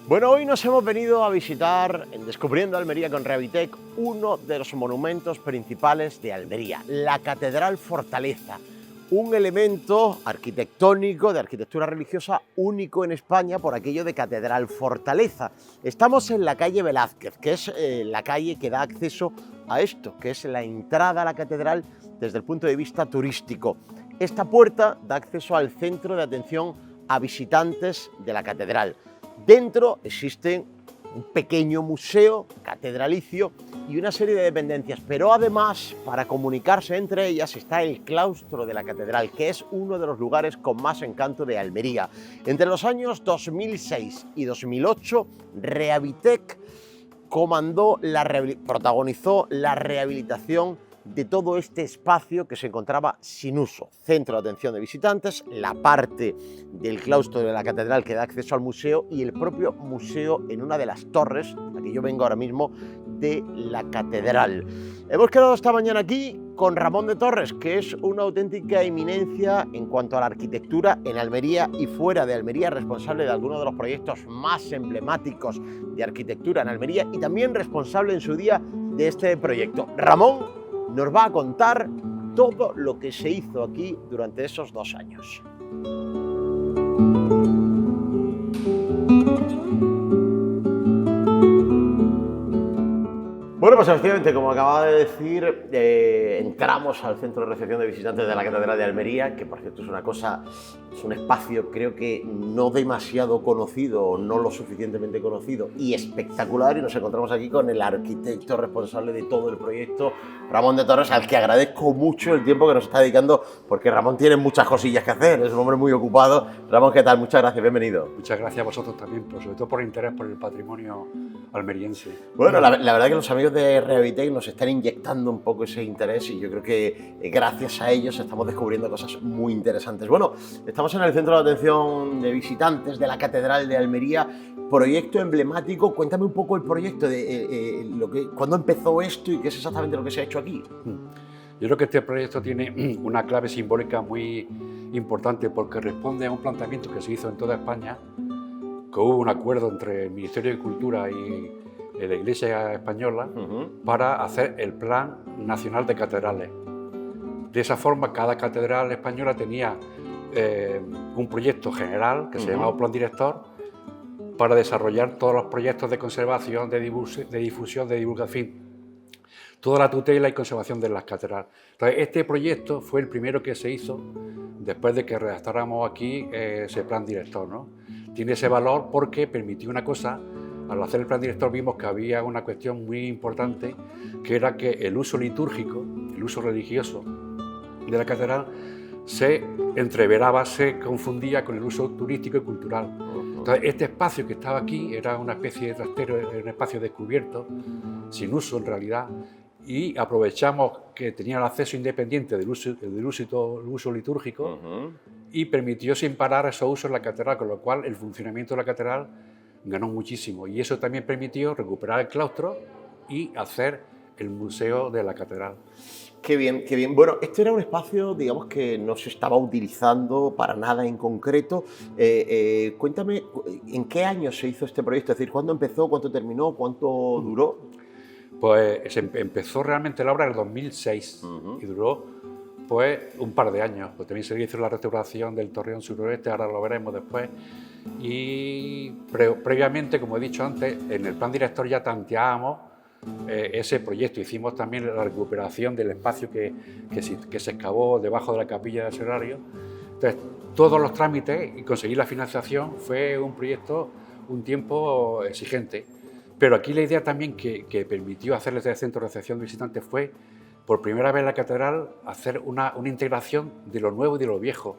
Bueno, hoy nos hemos venido a visitar, en Descubriendo Almería con Revitec, uno de los monumentos principales de Almería, la Catedral Fortaleza. Un elemento arquitectónico, de arquitectura religiosa, único en España por aquello de Catedral Fortaleza. Estamos en la calle Velázquez, que es la calle que da acceso a esto, que es la entrada a la catedral desde el punto de vista turístico. Esta puerta da acceso al centro de atención a visitantes de la catedral. Dentro existe un pequeño museo catedralicio y una serie de dependencias, pero además, para comunicarse entre ellas, está el claustro de la catedral, que es uno de los lugares con más encanto de Almería. Entre los años 2006 y 2008, Revitec protagonizó la rehabilitación de todo este espacio que se encontraba sin uso. Centro de atención de visitantes, la parte del claustro de la catedral que da acceso al museo y el propio museo en una de las torres, la que yo vengo ahora mismo, de la catedral. Hemos quedado esta mañana aquí con Ramón de Torres, que es una auténtica eminencia en cuanto a la arquitectura en Almería y fuera de Almería, responsable de algunos de los proyectos más emblemáticos de arquitectura en Almería y también responsable en su día de este proyecto. Ramón nos va a contar todo lo que se hizo aquí durante esos 2 años. Bueno, pues efectivamente, como acababa de decir, entramos al centro de recepción de visitantes de la Catedral de Almería, que por cierto es un espacio creo que no demasiado conocido o no lo suficientemente conocido y espectacular, y nos encontramos aquí con el arquitecto responsable de todo el proyecto, Ramón de Torres, al que agradezco mucho el tiempo que nos está dedicando, porque Ramón tiene muchas cosillas que hacer, es un hombre muy ocupado. Ramón, ¿qué tal? Muchas gracias, bienvenido. Muchas gracias a vosotros también, sobre todo por el interés por el patrimonio almeriense. Bueno, la verdad que los amigos de Revitec nos están inyectando un poco ese interés y yo creo que gracias a ellos estamos descubriendo cosas muy interesantes. Bueno, estamos en el centro de atención de visitantes de la Catedral de Almería, proyecto emblemático. Cuéntame un poco el proyecto, cuándo empezó esto y qué es exactamente lo que se ha hecho aquí. Yo creo que este proyecto tiene una clave simbólica muy importante porque responde a un planteamiento que se hizo en toda España, que hubo un acuerdo entre el Ministerio de Cultura y la Iglesia Española para hacer el Plan Nacional de Catedrales. De esa forma, cada catedral española tenía un proyecto general que se llamaba Plan Director para desarrollar todos los proyectos de conservación, de difusión, de divulgación, toda la tutela y conservación de las catedrales. Entonces, este proyecto fue el primero que se hizo después de que redactáramos aquí ese Plan Director, ¿no? Tiene ese valor porque permitió una cosa. Al hacer el plan director vimos que había una cuestión muy importante, que era que el uso litúrgico, el uso religioso de la catedral se entreveraba, se confundía con el uso turístico y cultural. Entonces, este espacio que estaba aquí era una especie de trastero, un espacio descubierto, sin uso en realidad, y aprovechamos que tenía el acceso independiente del uso litúrgico y permitió sin parar esos usos en la catedral, con lo cual el funcionamiento de la catedral ganó muchísimo, y eso también permitió recuperar el claustro y hacer el museo de la catedral. Qué bien, qué bien. Bueno, este era un espacio, digamos, que no se estaba utilizando para nada en concreto. Cuéntame, ¿en qué año se hizo este proyecto? Es decir, ¿cuándo empezó, cuánto terminó, cuánto duró? Pues empezó realmente la obra en el 2006 y duró pues un par de años. Pues también se hizo la restauración del torreón suroeste, ahora lo veremos después. Y previamente, como he dicho antes, en el plan director ya tanteábamos ese proyecto. Hicimos también la recuperación del espacio que se excavó debajo de la capilla del Sagrario. Entonces, todos los trámites y conseguir la financiación fue un proyecto, un tiempo exigente. Pero aquí la idea también que permitió hacer este centro de recepción de visitantes fue, por primera vez en la catedral, hacer una integración de lo nuevo y de lo viejo.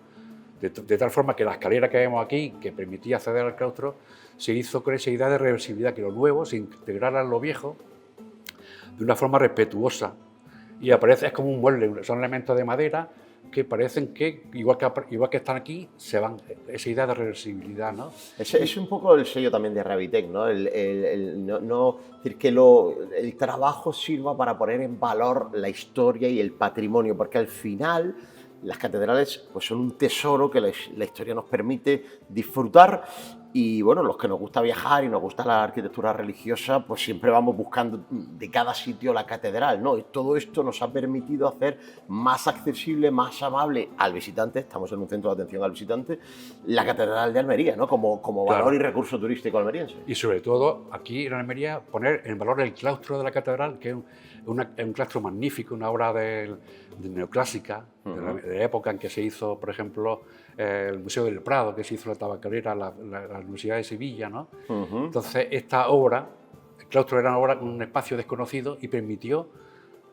De tal forma que la escalera que vemos aquí, que permitía acceder al claustro, se hizo con esa idea de reversibilidad, que lo nuevo se integrara en lo viejo de una forma respetuosa. Y aparece, es como un mueble, son elementos de madera que parecen que, igual que están aquí, se van. Esa idea de reversibilidad, ¿no? Es un poco el sello también de Revitec, ¿no? No decir que el trabajo sirva para poner en valor la historia y el patrimonio, porque al final las catedrales pues son un tesoro que la historia nos permite disfrutar Y bueno, los que nos gusta viajar y nos gusta la arquitectura religiosa, pues siempre vamos buscando de cada sitio la catedral, ¿no? Y todo esto nos ha permitido hacer más accesible, más amable al visitante, estamos en un centro de atención al visitante, la catedral de Almería, ¿no? Como valor Claro. y recurso turístico almeriense. Y sobre todo, aquí en Almería, poner en valor el claustro de la catedral, que es un claustro magnífico, una obra de neoclásica, de la época en que se hizo, por ejemplo, el Museo del Prado, que se hizo la tabacalera, la Universidad de Sevilla, ¿no? Entonces, esta obra, el claustro era un espacio desconocido y permitió,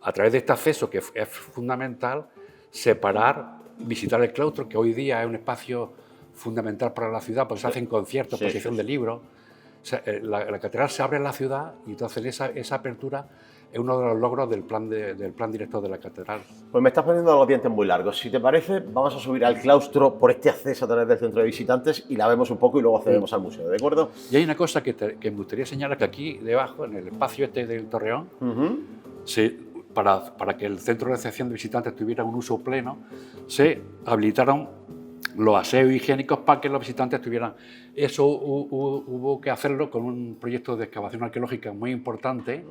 a través de este acceso, que es fundamental, separar, visitar el claustro, que hoy día es un espacio fundamental para la ciudad, porque se hacen conciertos, exposición de libros. O sea, la catedral se abre en la ciudad y entonces esa apertura es uno de los logros del plan director de la catedral. Pues me estás poniendo los dientes muy largos. Si te parece, vamos a subir al claustro por este acceso a través del centro de visitantes y la vemos un poco y luego accedemos al museo, ¿de acuerdo? Y hay una cosa que me gustaría señalar, que aquí debajo, en el espacio este del Torreón, para que el centro de recepción de visitantes tuviera un uso pleno, se habilitaron los aseos higiénicos para que los visitantes tuvieran. Eso hubo que hacerlo con un proyecto de excavación arqueológica muy importante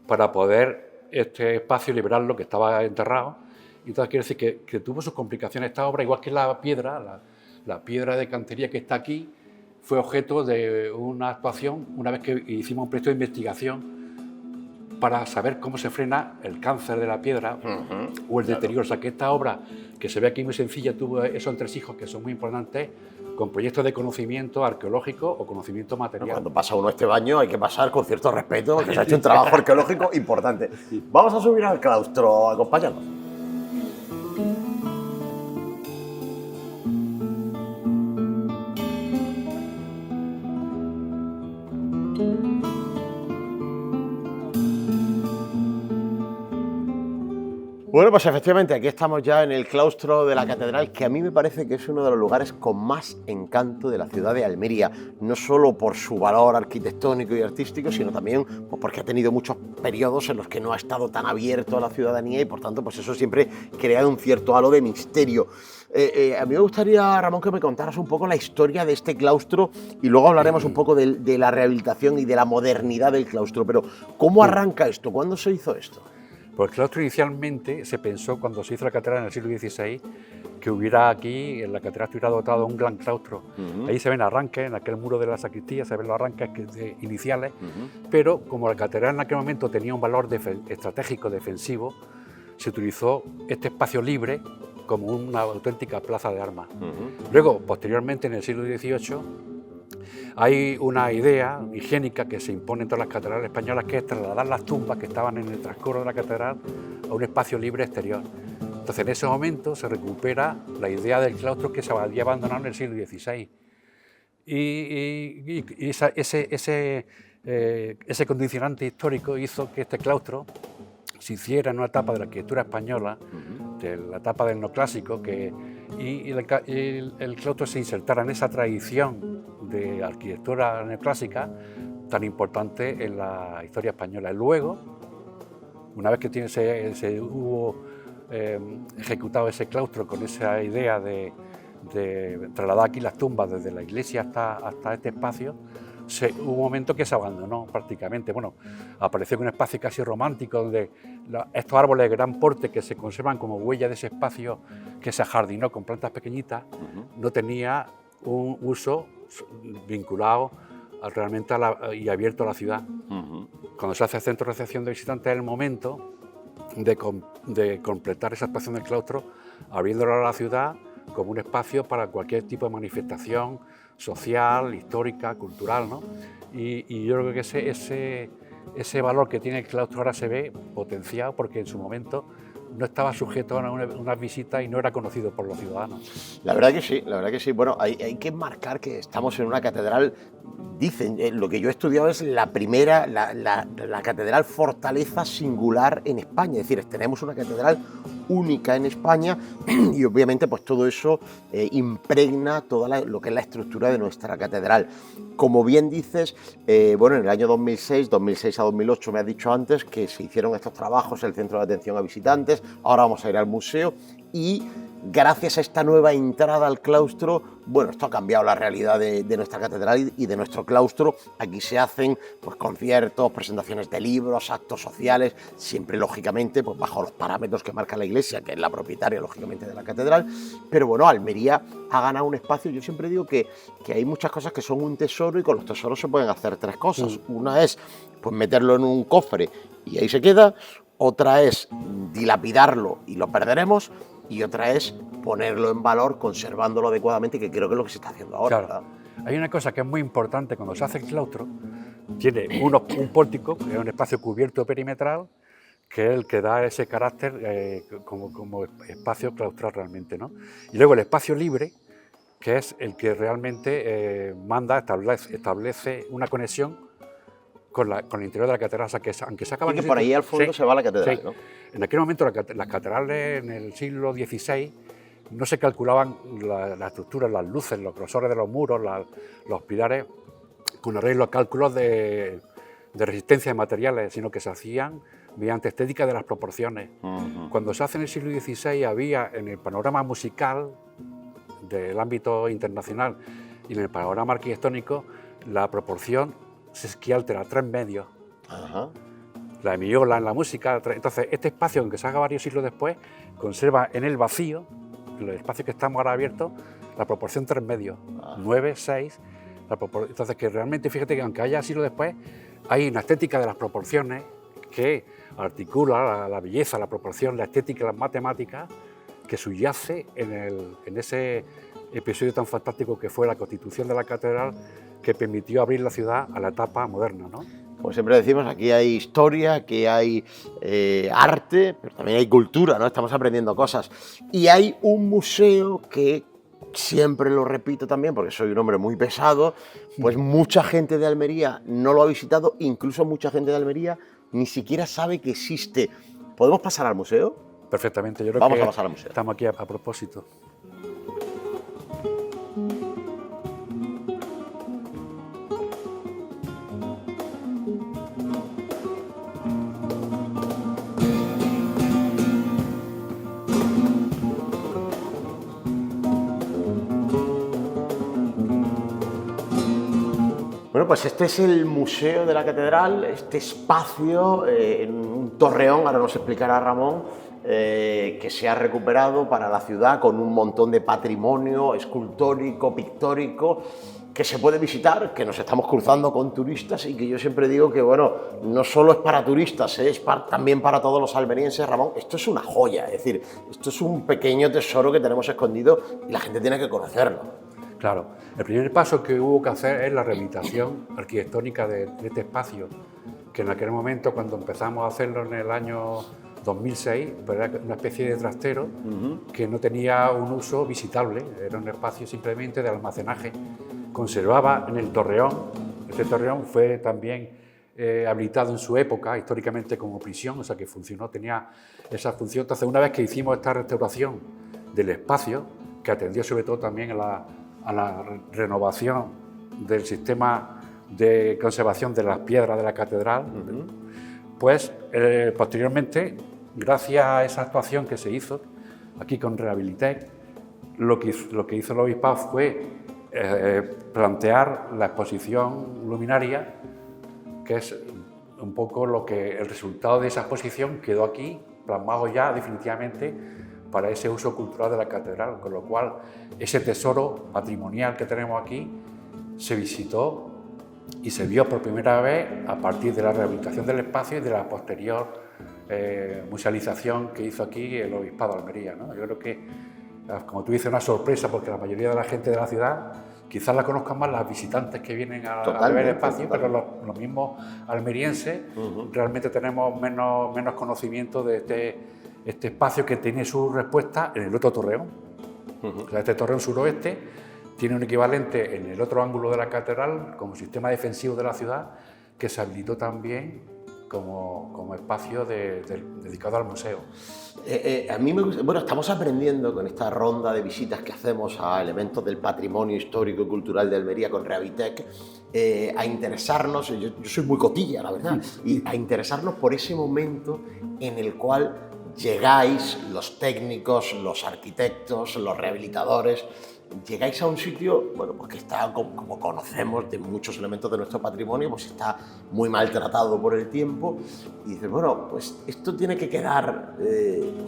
para poder este espacio liberarlo, que estaba enterrado. Y entonces quiere decir que tuvo sus complicaciones esta obra, igual que la piedra de cantería que está aquí, fue objeto de una actuación una vez que hicimos un proyecto de investigación para saber cómo se frena el cáncer de la piedra o el deterioro. O sea, que esta obra, que se ve aquí muy sencilla, tuvo esos entresijos que son muy importantes, con proyectos de conocimiento arqueológico o conocimiento material. Cuando pasa uno este baño hay que pasar con cierto respeto, porque se ha hecho un trabajo arqueológico importante. Vamos a subir al claustro, acompáñanos. Bueno, pues efectivamente, aquí estamos ya en el claustro de la catedral, que a mí me parece que es uno de los lugares con más encanto de la ciudad de Almería, no solo por su valor arquitectónico y artístico, sino también pues, porque ha tenido muchos periodos en los que no ha estado tan abierto a la ciudadanía y por tanto pues eso siempre crea un cierto halo de misterio. A mí me gustaría, Ramón, que me contaras un poco la historia de este claustro y luego hablaremos un poco de la rehabilitación y de la modernidad del claustro, pero ¿cómo arranca esto? ¿Cuándo se hizo esto? Pues el claustro inicialmente se pensó, cuando se hizo la catedral en el siglo XVI, que hubiera aquí, en la catedral estuviera dotado un gran claustro. Ahí se ven arranques, en aquel muro de la sacristía se ven los arranques iniciales, pero como la catedral en aquel momento tenía un valor estratégico defensivo, se utilizó este espacio libre como una auténtica plaza de armas. Luego, posteriormente, en el siglo XVIII, hay una idea higiénica que se impone en todas las catedrales españolas, que es trasladar las tumbas que estaban en el transcurso de la catedral a un espacio libre exterior. Entonces, en ese momento se recupera la idea del claustro que se había abandonado en el siglo XVI. Y ese condicionante histórico hizo que este claustro se hiciera en una etapa de la arquitectura española, de la etapa del neoclásico, y el claustro se insertara en esa tradición de arquitectura neoclásica tan importante en la historia española. Y luego, una vez que se hubo ejecutado ese claustro con esa idea de trasladar aquí las tumbas desde la iglesia hasta este espacio, hubo un momento que se abandonó prácticamente. Bueno, apareció un espacio casi romántico donde estos árboles de gran porte que se conservan como huella de ese espacio que se ajardinó con plantas pequeñitas, no tenía un uso vinculado realmente y abierto a la ciudad. Cuando se hace el centro de recepción de visitantes es el momento de completar esa actuación del claustro, abriéndolo a la ciudad como un espacio para cualquier tipo de manifestación social, histórica, cultural, ¿no? Y yo creo que ese valor que tiene el claustro ahora se ve potenciado porque en su momento no estaba sujeto a unas visitas y no era conocido por los ciudadanos. La verdad que sí, la verdad que sí. Bueno, hay que marcar que estamos en una catedral, dicen, lo que yo he estudiado es la primera, la catedral fortaleza singular en España, es decir, tenemos una catedral única en España y obviamente pues todo eso impregna toda lo que es la estructura de nuestra catedral. Como bien dices, bueno, en el año 2006 a 2008 me has dicho antes que se hicieron estos trabajos en el centro de atención a visitantes, ahora vamos a ir al museo y gracias a esta nueva entrada al claustro, bueno, esto ha cambiado la realidad de nuestra catedral y de nuestro claustro. Aquí se hacen pues, conciertos, presentaciones de libros, actos sociales, siempre lógicamente pues, bajo los parámetros que marca la Iglesia, que es la propietaria lógicamente de la catedral. Pero bueno, Almería ha ganado un espacio. Yo siempre digo que hay muchas cosas que son un tesoro y con los tesoros se pueden hacer tres cosas. Una es pues, meterlo en un cofre y ahí se queda. Otra es dilapidarlo y lo perderemos. Y otra es ponerlo en valor, conservándolo adecuadamente, que creo que es lo que se está haciendo ahora. Claro. ¿Verdad? Hay una cosa que es muy importante cuando se hace el claustro, tiene un pórtico, que es un espacio cubierto perimetral, que es el que da ese carácter como espacio claustral realmente, ¿no? Y luego el espacio libre, que es el que realmente establece una conexión con el interior de la catedral, o sea, que aunque se acaba... Y que por ahí al fondo se va la catedral, sí. ¿no? En aquel momento las catedrales en el siglo XVI no se calculaban la estructura, las luces, los grosores de los muros, los pilares, con arreglo a cálculos de resistencia de materiales, sino que se hacían mediante estética de las proporciones. Cuando se hace en el siglo XVI había en el panorama musical del ámbito internacional y en el panorama arquitectónico la proporción se esquialtera 3 medios. La hemiola en la música. Entonces, este espacio, aunque se haga varios siglos después, conserva en el vacío, en el espacio que estamos ahora abiertos, la proporción 3 medios, 9, 6. Entonces, que realmente, fíjate que aunque haya siglos después, hay una estética de las proporciones que articula la belleza, la proporción, la estética, las matemáticas, que subyace en ese episodio tan fantástico que fue la constitución de la catedral, que permitió abrir la ciudad a la etapa moderna, ¿no? Como siempre decimos, aquí hay historia, aquí hay arte, pero también hay cultura, ¿no? Estamos aprendiendo cosas. Y hay un museo que, siempre lo repito también, porque soy un hombre muy pesado, pues mucha gente de Almería no lo ha visitado, incluso mucha gente de Almería ni siquiera sabe que existe. ¿Podemos pasar al museo? Perfectamente, yo creo Vamos que a pasar al museo. Estamos aquí a propósito. Bueno, pues este es el Museo de la Catedral, este espacio en un torreón, ahora nos explicará Ramón, que se ha recuperado para la ciudad con un montón de patrimonio escultórico, pictórico, que se puede visitar, que nos estamos cruzando con turistas y que yo siempre digo que, bueno, no solo es para turistas, es también para todos los almerienses. Ramón, esto es una joya, es decir, esto es un pequeño tesoro que tenemos escondido y la gente tiene que conocerlo. Claro, el primer paso que hubo que hacer es la rehabilitación arquitectónica de este espacio, que en aquel momento, cuando empezamos a hacerlo en el año 2006, pues era una especie de trastero que no tenía un uso visitable, era un espacio simplemente de almacenaje. Conservaba en el torreón, este torreón fue también habilitado en su época, históricamente como prisión, o sea que funcionó, tenía esa función. Entonces, una vez que hicimos esta restauración del espacio, que atendió sobre todo también a la renovación del sistema de conservación de las piedras de la catedral, pues posteriormente, gracias a esa actuación que se hizo aquí con Rehabilitec, lo que hizo el obispado fue plantear la exposición luminaria, que es un poco el resultado de esa exposición quedó aquí plasmado ya definitivamente para ese uso cultural de la catedral, con lo cual ese tesoro patrimonial que tenemos aquí se visitó y se vio por primera vez a partir de la rehabilitación del espacio y de la posterior musealización que hizo aquí el Obispado de Almería, ¿no? Yo creo que, como tú dices, una sorpresa, porque la mayoría de la gente de la ciudad quizás la conozcan más las visitantes que vienen a ver el espacio, pero los mismos almerienses realmente tenemos menos conocimiento de este espacio que tiene su respuesta en el otro torreón. O sea, este torreón suroeste tiene un equivalente en el otro ángulo de la catedral como sistema defensivo de la ciudad, que se habilitó también como espacio dedicado al museo. A mí me gusta, bueno, estamos aprendiendo con esta ronda de visitas que hacemos a elementos del patrimonio histórico y cultural de Almería con Rehabilitec, a interesarnos, yo soy muy cotilla, la verdad, y a interesarnos por ese momento en el cual llegáis, los técnicos, los arquitectos, los rehabilitadores, llegáis a un sitio, bueno, pues que está, como conocemos, de muchos elementos de nuestro patrimonio, pues está muy maltratado por el tiempo, y dices, bueno, pues esto tiene que quedar,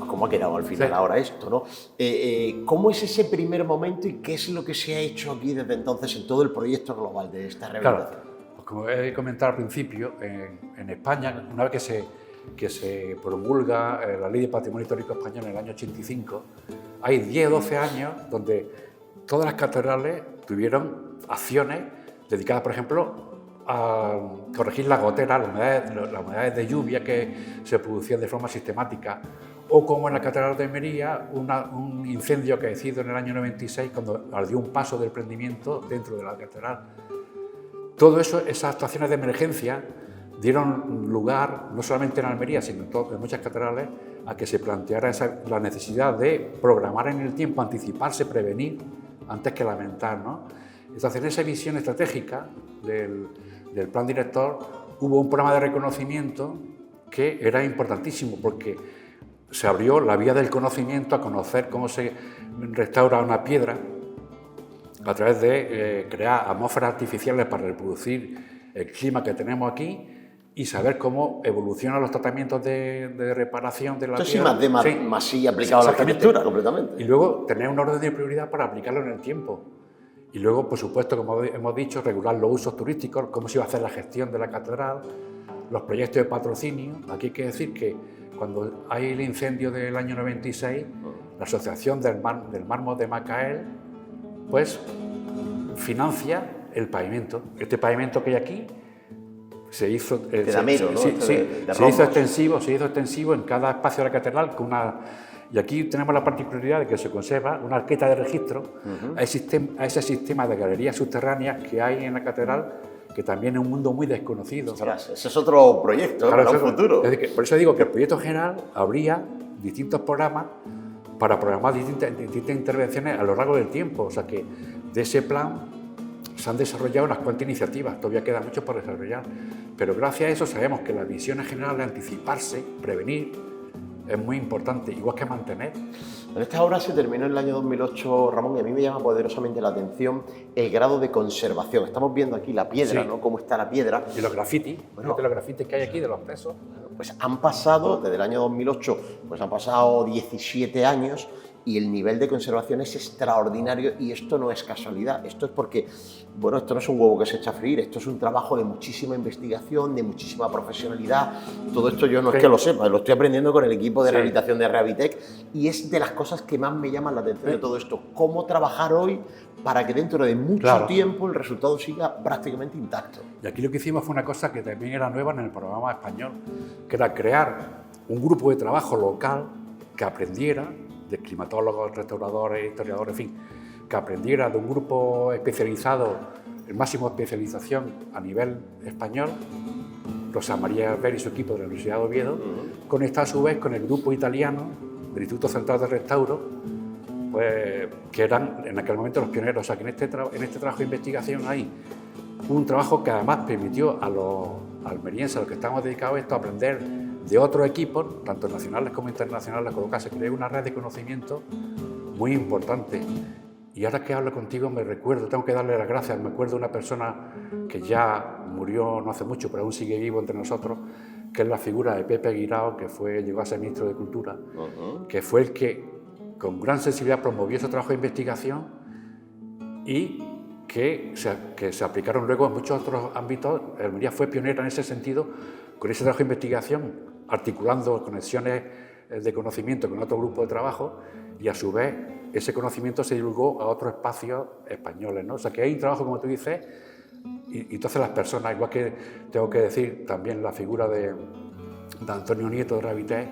como ha quedado al final ahora esto, ¿no? ¿Cómo es ese primer momento y qué es lo que se ha hecho aquí desde entonces en todo el proyecto global de esta rehabilitación? Claro, pues como he comentado al principio, en España, una vez que se promulga la Ley de Patrimonio Histórico Español en el año 85, hay 10 o 12 años donde todas las catedrales tuvieron acciones dedicadas, por ejemplo, a corregir las goteras, las humedades de lluvia que se producían de forma sistemática, o como en la Catedral de Almería, un incendio acaecido en el año 96 cuando ardió un paso del prendimiento dentro de la catedral. Todo eso, esas actuaciones de emergencia, dieron lugar, no solamente en Almería, sino en muchas catedrales, a que se planteara la necesidad de programar en el tiempo, anticiparse, prevenir, antes que lamentar, ¿no? Entonces, en esa visión estratégica del plan director hubo un programa de reconocimiento que era importantísimo porque se abrió la vía del conocimiento a conocer cómo se restaura una piedra a través de crear atmósferas artificiales para reproducir el clima que tenemos aquí y saber cómo evolucionan los tratamientos de reparación de la piedra. Esto sí, más sí aplicado a la arquitectura, completamente. Y luego tener un orden de prioridad para aplicarlo en el tiempo. Y luego, por supuesto, como hemos dicho, regular los usos turísticos, cómo se iba a hacer la gestión de la catedral, los proyectos de patrocinio. Aquí hay que decir que cuando hay el incendio del año 96, la Asociación del Mármol de Macael, pues financia el pavimento. Este pavimento que hay aquí se hizo, se hizo extensivo en cada espacio de la catedral con una. Y aquí tenemos la particularidad de que se conserva una arqueta de registro a ese sistema de galerías subterráneas que hay en la catedral, que también es un mundo muy desconocido. Ese es otro proyecto, claro, para un futuro. Por eso digo que el proyecto general habría distintos programas para programar distintas intervenciones a lo largo del tiempo. O sea que de ese plan se han desarrollado unas cuantas iniciativas, todavía queda mucho por desarrollar, pero gracias a eso sabemos que las visiones generales de anticiparse, prevenir, es muy importante, igual que mantener. Esta obra se terminó en el año 2008, Ramón, y a mí me llama poderosamente la atención el grado de conservación. Estamos viendo aquí la piedra, ¿no? Cómo está la piedra. Y los grafitis, los grafitis que hay aquí de los pesos. Pues han pasado, desde el año 2008, pues han pasado 17 años y el nivel de conservación es extraordinario, y esto no es casualidad, esto es porque, bueno, esto no es un huevo que se echa a freír, esto es un trabajo de muchísima investigación, de muchísima profesionalidad. Todo esto yo no es que lo sepa, lo estoy aprendiendo con el equipo de rehabilitación de Rehabilitec, y es de las cosas que más me llaman la atención de todo esto, cómo trabajar hoy para que dentro de mucho tiempo el resultado siga prácticamente intacto. Y aquí lo que hicimos fue una cosa que también era nueva en el programa español, que era crear un grupo de trabajo local que aprendiera de climatólogos, restauradores, historiadores, en fin, que aprendiera de un grupo especializado, el máximo especialización a nivel español, Rosa María Albert y su equipo de la Universidad de Oviedo, conectado a su vez con el grupo italiano del Instituto Central de Restauro, pues, que eran en aquel momento los pioneros. O sea, que en este trabajo de investigación hay un trabajo que además permitió a los almerienses, a los que estamos dedicados a esto, a aprender de otros equipos, tanto nacionales como internacionales, con lo que se creó una red de conocimiento muy importante. Y ahora que hablo contigo me recuerdo, tengo que darle las gracias, me acuerdo de una persona que ya murió no hace mucho, pero aún sigue vivo entre nosotros, que es la figura de Pepe Guirao, que llegó a ser ministro de Cultura, que fue el que con gran sensibilidad promovió ese trabajo de investigación y que se aplicaron luego en muchos otros ámbitos. Almería fue pionera en ese sentido, con ese trabajo de investigación, articulando conexiones de conocimiento con otro grupo de trabajo, y a su vez ese conocimiento se divulgó a otros espacios españoles, ¿no? O sea que hay un trabajo, como tú dices, y entonces las personas, igual que tengo que decir también la figura de Antonio Nieto de Rehabilitec,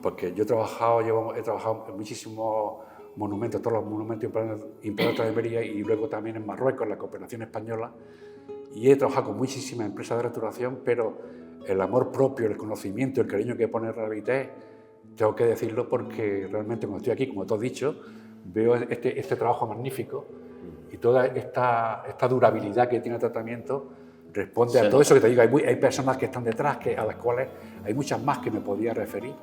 porque yo he trabajado en muchísimos monumentos, todos los monumentos importantes de Almería, y luego también en Marruecos, en la cooperación española, y he trabajado con muchísimas empresas de restauración, pero el amor propio, el conocimiento, el cariño que pone Rehabilitec, tengo que decirlo porque realmente cuando estoy aquí, como tú has dicho, veo este trabajo magnífico, y toda esta durabilidad que tiene el tratamiento responde a todo eso que te digo. Hay personas que están detrás, a las cuales hay muchas más que me podía referir,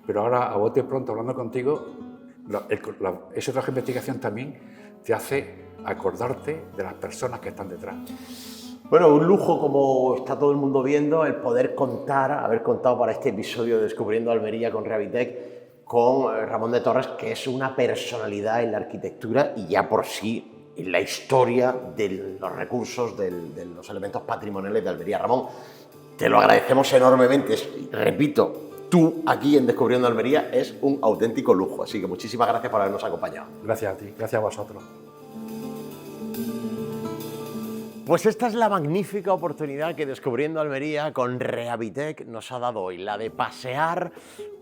pero ahora, a bote pronto, hablando contigo, ese trabajo de investigación también te hace acordarte de las personas que están detrás. Bueno, un lujo, como está todo el mundo viendo, el poder haber contado para este episodio de Descubriendo Almería con Rehabitec, con Ramón de Torres, que es una personalidad en la arquitectura y ya por sí en la historia de los recursos, de los elementos patrimoniales de Almería. Ramón, te lo agradecemos enormemente. Repito, tú aquí en Descubriendo Almería es un auténtico lujo, así que muchísimas gracias por habernos acompañado. Gracias a ti, gracias a vosotros. Pues esta es la magnífica oportunidad que Descubriendo Almería con Rehabitec nos ha dado hoy, la de pasear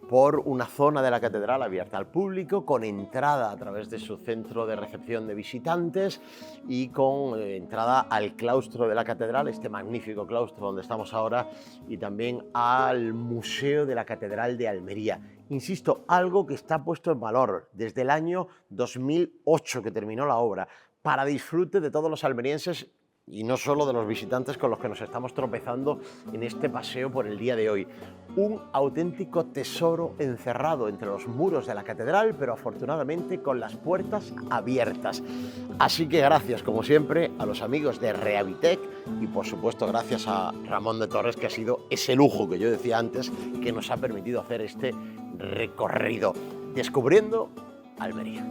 por una zona de la catedral abierta al público, con entrada a través de su centro de recepción de visitantes y con entrada al claustro de la catedral, este magnífico claustro donde estamos ahora, y también al Museo de la Catedral de Almería. Insisto, algo que está puesto en valor desde el año 2008 que terminó la obra, para disfrute de todos los almerienses y no solo de los visitantes con los que nos estamos tropezando en este paseo por el día de hoy. Un auténtico tesoro encerrado entre los muros de la catedral, pero afortunadamente con las puertas abiertas. Así que gracias, como siempre, a los amigos de Rehabitec y, por supuesto, gracias a Ramón de Torres, que ha sido ese lujo que yo decía antes, que nos ha permitido hacer este recorrido. Descubriendo Almería.